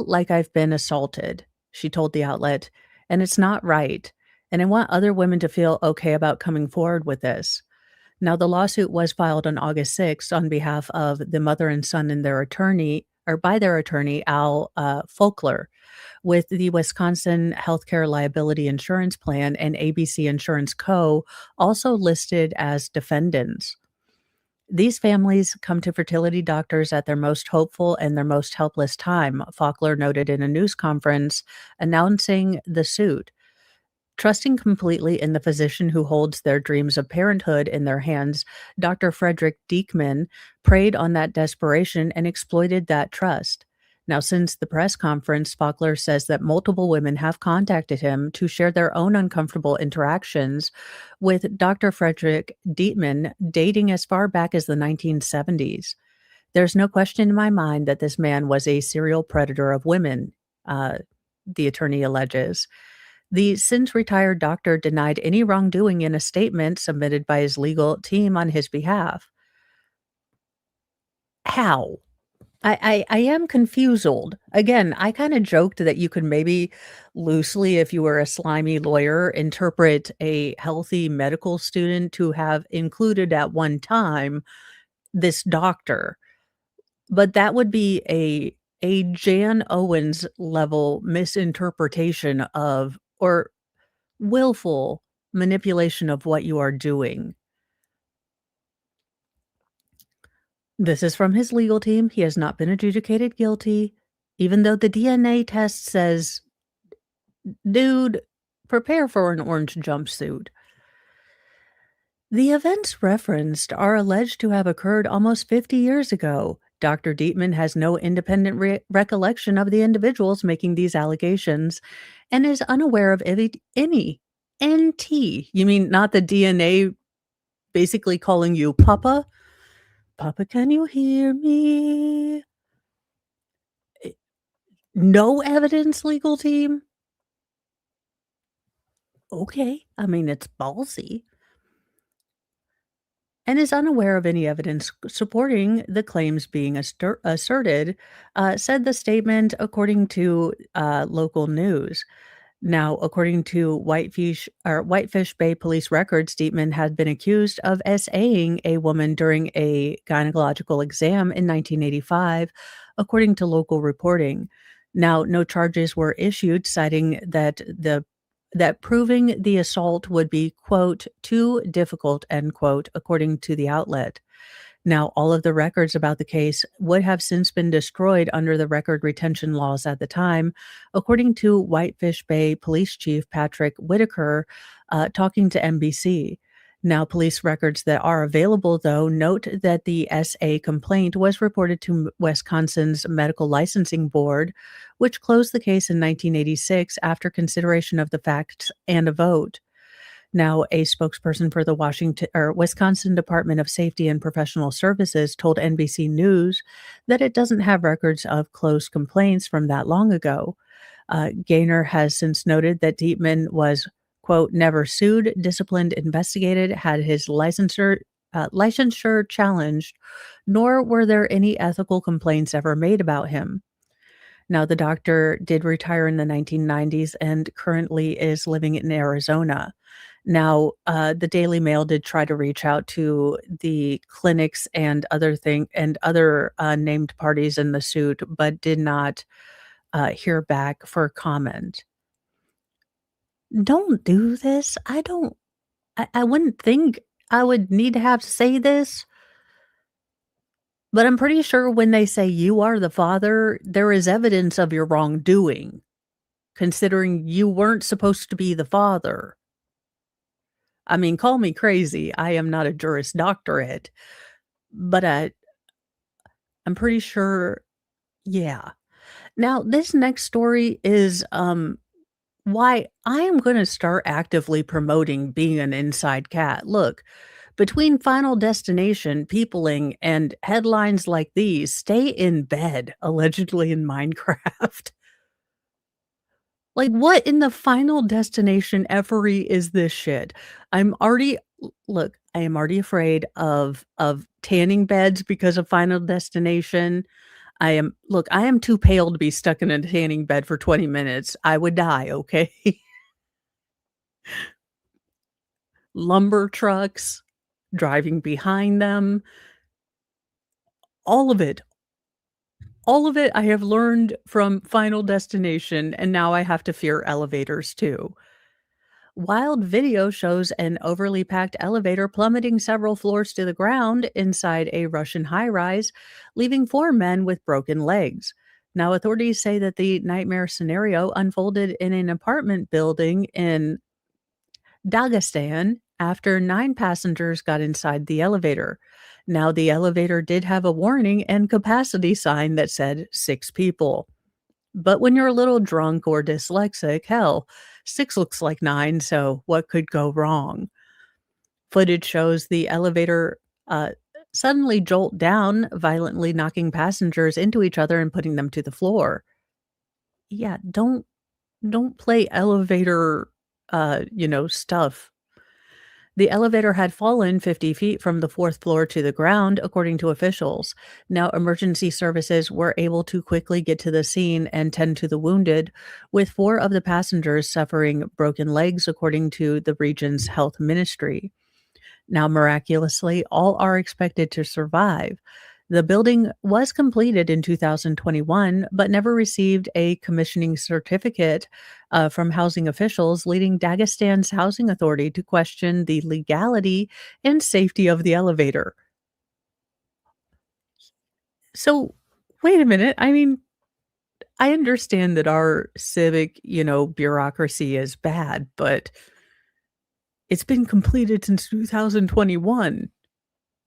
like I've been assaulted, she told the outlet, and it's not right. And I want other women to feel okay about coming forward with this. Now, the lawsuit was filed on August 6th on behalf of the mother and son and their attorney, or by their attorney, Al Folkler, with the Wisconsin Healthcare Liability Insurance Plan and ABC Insurance Co. also listed as defendants. These families come to fertility doctors at their most hopeful and their most helpless time, Folkler noted in a news conference announcing the suit. Trusting completely in the physician who holds their dreams of parenthood in their hands, Dr. Frederick Diekman preyed on that desperation and exploited that trust. Now, since the press conference, Folkler says that multiple women have contacted him to share their own uncomfortable interactions with Dr. Frederick Dietman dating as far back as the 1970s. There's no question in my mind that this man was a serial predator of women, uh, the attorney alleges. The since retired doctor denied any wrongdoing in a statement submitted by his legal team on his behalf. How? I am confused. Again, I kinda joked that you could maybe loosely, if you were a slimy lawyer, interpret a healthy medical student to have included at one time this doctor, but that would be a Jan Owens level misinterpretation of or willful manipulation of what you are doing. This is from his legal team. He has not been adjudicated guilty, even though the DNA test says, "Dude, prepare for an orange jumpsuit." The events referenced are alleged to have occurred almost 50 years ago. Dr. Dietman has no independent recollection of the individuals making these allegations and is unaware of any NT. You mean not the DNA basically calling you Papa? Papa, can you hear me? No evidence, legal team? Okay. I mean, it's ballsy. And is unaware of any evidence supporting the claims being asserted, said the statement, according to local news. Now, according to Whitefish Bay police records, Dietman had been accused of SAing a woman during a gynecological exam in 1985, according to local reporting. Now, no charges were issued, citing that proving the assault would be, quote, "too difficult," end quote, according to the outlet. Now, all of the records about the case would have since been destroyed under the record retention laws at the time, according to Whitefish Bay Police Chief Patrick Whitaker, talking to NBC. Now, police records that are available, though, note that the SA complaint was reported to Wisconsin's Medical Licensing Board, which closed the case in 1986 after consideration of the facts and a vote. Now, a spokesperson for the Wisconsin Department of Safety and Professional Services told NBC News that it doesn't have records of closed complaints from that long ago. Gaynor has since noted that Dietman was, quote, "never sued, disciplined, investigated, had his licensure challenged, nor were there any ethical complaints ever made about him." Now, the doctor did retire in the 1990s and currently is living in Arizona. Now, the Daily Mail did try to reach out to the clinics and other named parties in the suit, but did not hear back for comment. Don't do this. I wouldn't think I would need to have to say this, but I'm pretty sure when they say you are the father, there is evidence of your wrongdoing, considering you weren't supposed to be the father. I mean, call me crazy. I am not a Juris Doctorate, but I'm pretty sure, yeah. Now, this next story is why I am going to start actively promoting being an inside cat. Look, between Final Destination, peopling, and headlines like these, stay in bed, allegedly in Minecraft. Like, what in the Final Destination effery is this shit? I'm already look, I am already afraid of tanning beds because of Final Destination. I am too pale to be stuck in a tanning bed for 20 minutes. I would die, okay? Lumber trucks, driving behind them, all of it. All of it I have learned from Final Destination, and now I have to fear elevators too. Wild video shows an overly packed elevator plummeting several floors to the ground inside a Russian high rise, leaving 4 men with broken legs. Now, authorities say that the nightmare scenario unfolded in an apartment building in Dagestan after 9 passengers got inside the elevator. Now, the elevator did have a warning and capacity sign that said 6 people. But when you're a little drunk or dyslexic, hell, 6 looks like 9, so what could go wrong? Footage shows the elevator suddenly jolt down, violently knocking passengers into each other and putting them to the floor. Yeah, don't play elevator, stuff. The elevator had fallen 50 feet from the fourth floor to the ground, according to officials. Now, emergency services were able to quickly get to the scene and tend to the wounded, with 4 of the passengers suffering broken legs, according to the region's health ministry. Now, miraculously, all are expected to survive. The building was completed in 2021, but never received a commissioning certificate from housing officials, leading Dagestan's housing authority to question the legality and safety of the elevator. So, wait a minute. I mean, I understand that our civic, bureaucracy is bad, but it's been completed since 2021.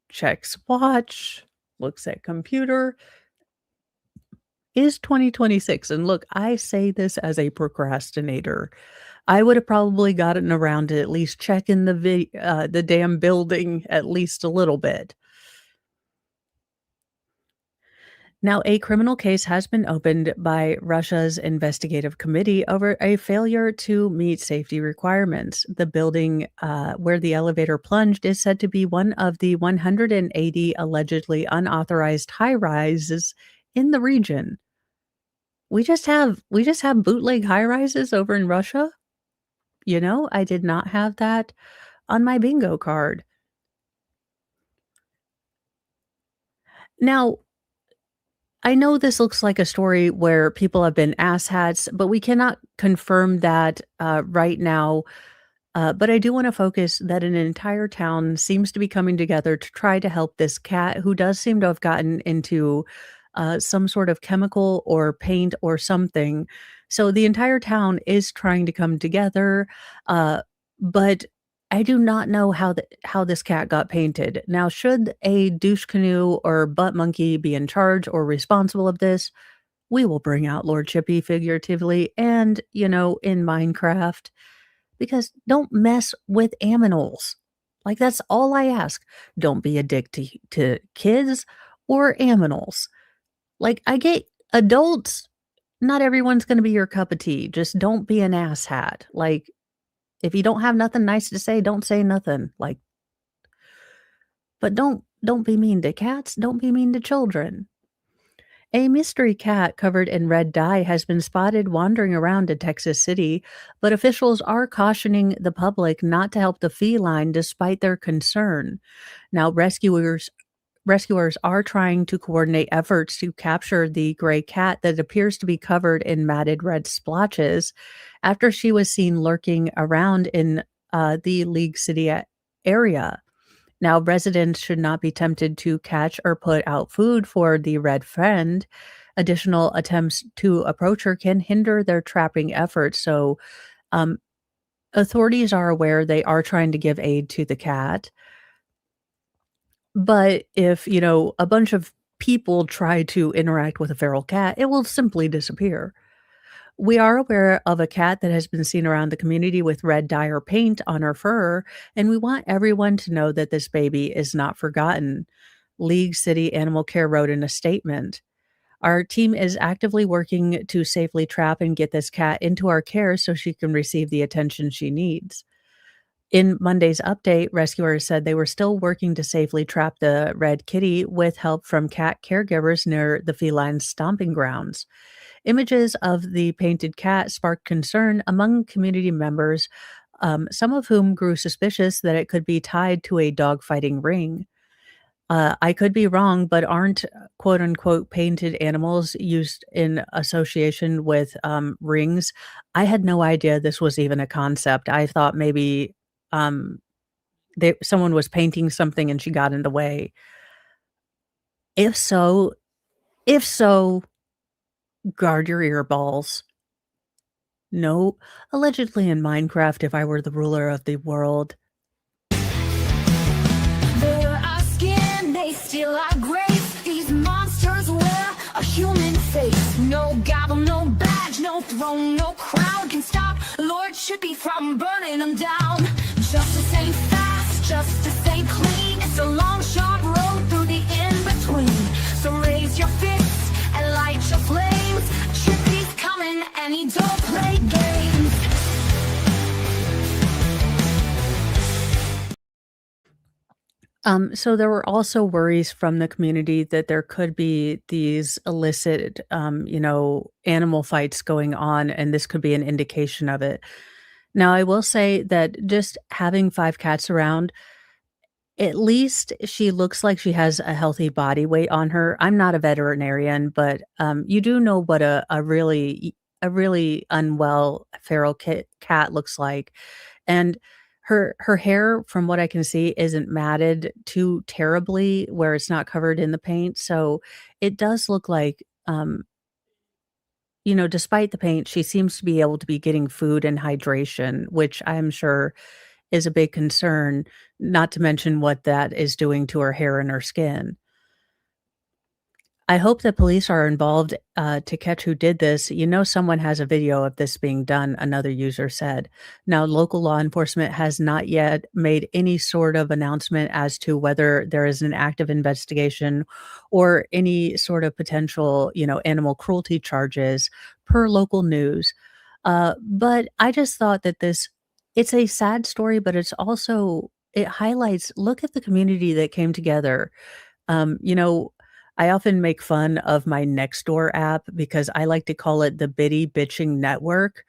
Checks watch, looks at computer, is 2026. And look, I say this as a procrastinator. I would have probably gotten around to at least checking the damn building at least a little bit. Now, a criminal case has been opened by Russia's investigative committee over a failure to meet safety requirements. The building where the elevator plunged is said to be one of the 180 allegedly unauthorized high rises in the region. We just have bootleg high rises over in Russia. I did not have that on my bingo card. Now, I know this looks like a story where people have been asshats, but we cannot confirm that right now. But I do want to focus that an entire town seems to be coming together to try to help this cat who does seem to have gotten into some sort of chemical or paint or something. So the entire town is trying to come together, but I do not know how this cat got painted. Now, should a douche canoe or butt monkey be in charge or responsible of this, we will bring out Lord Chippy figuratively and, in Minecraft, because don't mess with aminals. Like, that's all I ask. Don't be a dick to kids or aminals. Like, I get adults, not everyone's going to be your cup of tea. Just don't be an asshat. Like, if you don't have nothing nice to say, don't say nothing. Like, but don't be mean to cats. Don't be mean to children. A mystery cat covered in red dye has been spotted wandering around in Texas City, but officials are cautioning the public not to help the feline despite their concern. Now, rescuers are trying to coordinate efforts to capture the gray cat that appears to be covered in matted red splotches after she was seen lurking around in the League City area. Now, residents should not be tempted to catch or put out food for the red friend. Additional attempts to approach her can hinder their trapping efforts. So, authorities are aware they are trying to give aid to the cat. But if, a bunch of people try to interact with a feral cat, it will simply disappear. We are aware of a cat that has been seen around the community with red dye or paint on her fur, and we want everyone to know that this baby is not forgotten. League City Animal Care wrote in a statement. Our team is actively working to safely trap and get this cat into our care so she can receive the attention she needs. In Monday's update, rescuers said they were still working to safely trap the red kitty with help from cat caregivers near the feline's stomping grounds. Images of the painted cat sparked concern among community members, some of whom grew suspicious that it could be tied to a dogfighting ring. I could be wrong, but aren't quote unquote painted animals used in association with rings? I had no idea this was even a concept. I thought maybe someone was painting something and she got in the way. If so, guard your earballs. No, allegedly in Minecraft, if I were the ruler of the world. They're our skin, they steal our grace. These monsters wear a human face. No gavel, no badge, no throne, no crown can stop Lord Chippy from burning them down. Justice ain't fast, justice ain't clean. It's a long, sharp road through So there were also worries from the community that there could be these illicit, animal fights going on, and this could be an indication of it. Now, I will say that just having 5 cats around, at least she looks like she has a healthy body weight on her. I'm not a veterinarian, but, you do know what a really unwell feral cat looks like, and her hair, from what I can see, isn't matted too terribly where it's not covered in the paint, so it does look like, despite the paint, she seems to be able to be getting food and hydration, which I'm sure is a big concern, not to mention what that is doing to her hair and her skin. I hope that police are involved, to catch who did this. You know someone has a video of this being done, another user said. Now, local law enforcement has not yet made any sort of announcement as to whether there is an active investigation or any sort of potential, animal cruelty charges per local news. But I just thought that it's a sad story, but it highlights, look at the community that came together. Um, you know, I often make fun of my Nextdoor app because I like to call it the Bitty Bitching Network,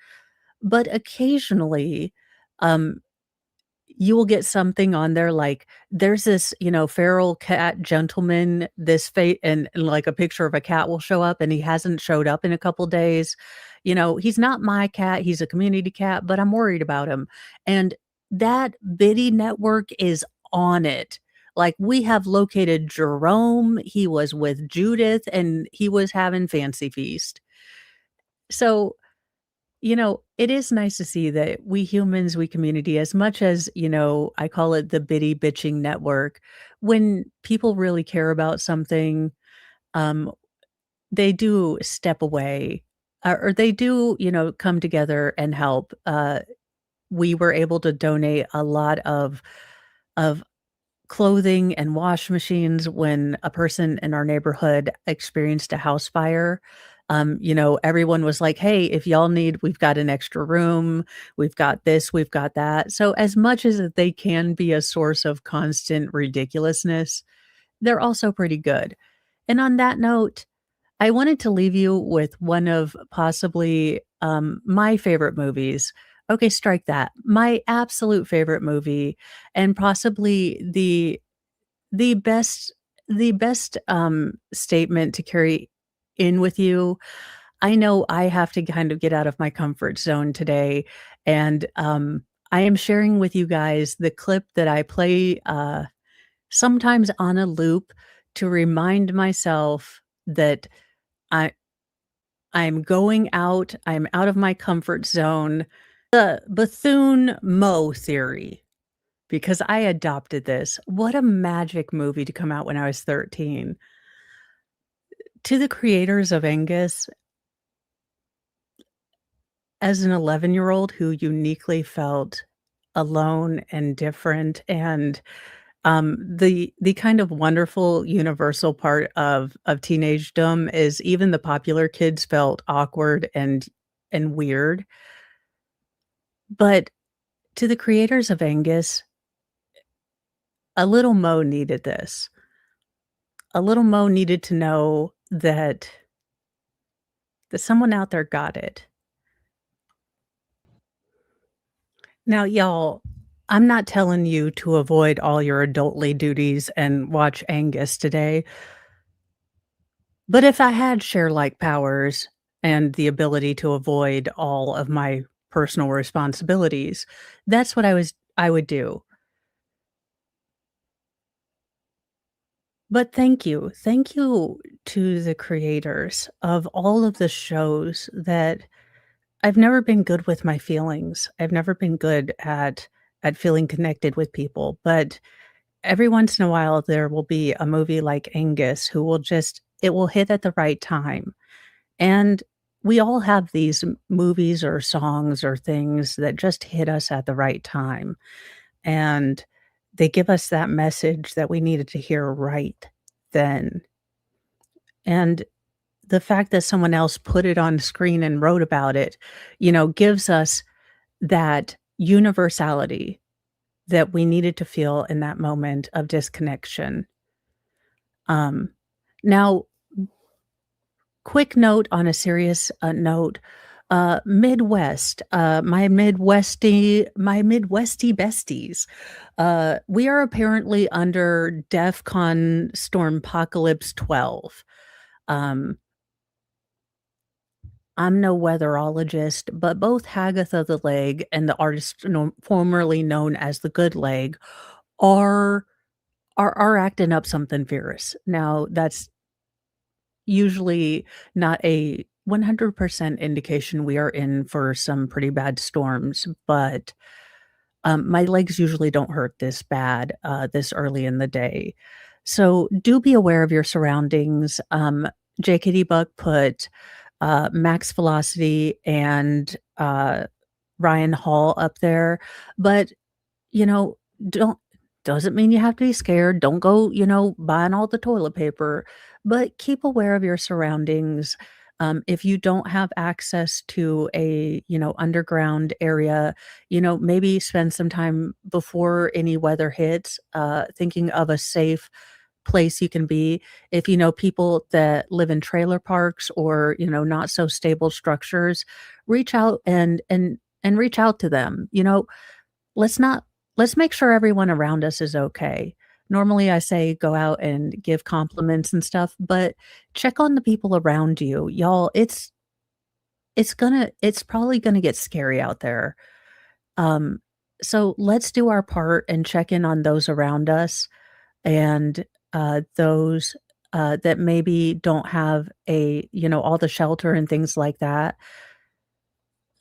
but occasionally, um, you will get something on there like, there's this, feral cat gentleman, and like a picture of a cat will show up, and he hasn't showed up in a couple days. He's not my cat, he's a community cat, but I'm worried about him. And that Bitty network is on it. Like, we have located Jerome, he was with Judith, and he was having fancy feast. So, it is nice to see that we humans, we community, as much as, I call it the bitty bitching network, when people really care about something, um, they do step away, or they do, come together and help. We were able to donate a lot of clothing and wash machines when a person in our neighborhood experienced a house fire. Everyone was like, "Hey, if y'all need, we've got an extra room, we've got this, we've got that." So as much as they can be a source of constant ridiculousness, they're also pretty good. And on that note, I wanted to leave you with one of possibly, my favorite movies. Okay, strike that. My absolute favorite movie, and possibly the best statement to carry in with you. I know I have to kind of get out of my comfort zone today, and, I am sharing with you guys the clip that I play, sometimes on a loop to remind myself that I I'm out of my comfort zone. The Bethune-Moe theory, because I adopted this. What a magic movie to come out when I was 13. To the creators of Angus, as an 11-year-old who uniquely felt alone and different, and, the kind of wonderful universal part of teenagedom is even the popular kids felt awkward and weird. But to the creators of Angus, a little Mo needed this. A little Mo needed to know that someone out there got it. Now, y'all, I'm not telling you to avoid all your adultly duties and watch Angus today, but if I had share-like powers and the ability to avoid all of my personal responsibilities, that's what I would do. But thank you. Thank you to the creators of all of the shows that I've never been good with my feelings. I've never been good at feeling connected with people, but every once in a while there will be a movie like Angus who will just it will hit at the right time. And we all have these movies or songs or things that just hit us at the right time. And they give us that message that we needed to hear right then. And the fact that someone else put it on screen and wrote about it, gives us that universality. that we needed to feel in that moment of disconnection. Now, quick note on a serious note, Midwest, my Midwesty besties. We are apparently under DEFCON Stormpocalypse 12. Um, I'm no weatherologist, but both Hagatha the Leg and the artist formerly known as the Good Leg are are acting up something fierce. Now, that's usually not a 100% indication we are in for some pretty bad storms, but my legs usually don't hurt this bad this early in the day. So do be aware of your surroundings. JKD Buck put Max Velocity and Ryan Hall up there, but you know, don't doesn't mean you have to be scared. Don't go, buying all the toilet paper, but keep aware of your surroundings. If you don't have access to a, underground area, maybe spend some time before any weather hits, thinking of a safe place you can be. If you know people that live in trailer parks or, not so stable structures, reach out and reach out to them. Let's not let's make sure everyone around us is okay. Normally, I say go out and give compliments and stuff, but check on the people around you. Y'all, it's probably gonna get scary out there. Um, so let's do our part and check in on those around us and, those, that maybe don't have all the shelter and things like that.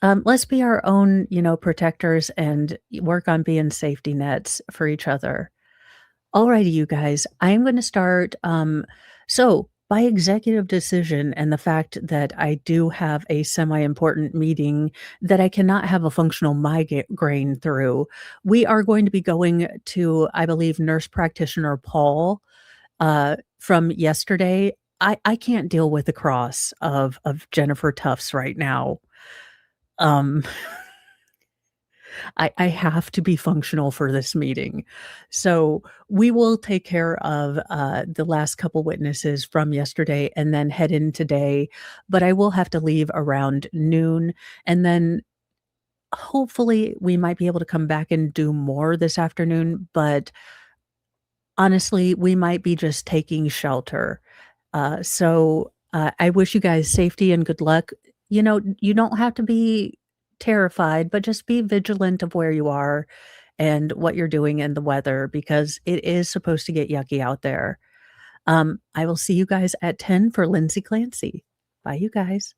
Let's be our own, protectors and work on being safety nets for each other. Alrighty, you guys, I'm going to start. So, by executive decision and the fact that I do have a semi important meeting that I cannot have a functional migraine through, we are going to be going to, I believe, nurse practitioner Paul from yesterday. I can't deal with the cross of Jennifer Tufts right now. Um, I have to be functional for this meeting. So we will take care of the last couple witnesses from yesterday and then head in today. But I will have to leave around noon. And then hopefully we might be able to come back and do more this afternoon. But honestly, we might be just taking shelter. I wish you guys safety and good luck. You don't have to be terrified, but just be vigilant of where you are and what you're doing in the weather because it is supposed to get yucky out there. I will see you guys at 10 for Lindsay Clancy. Bye, you guys.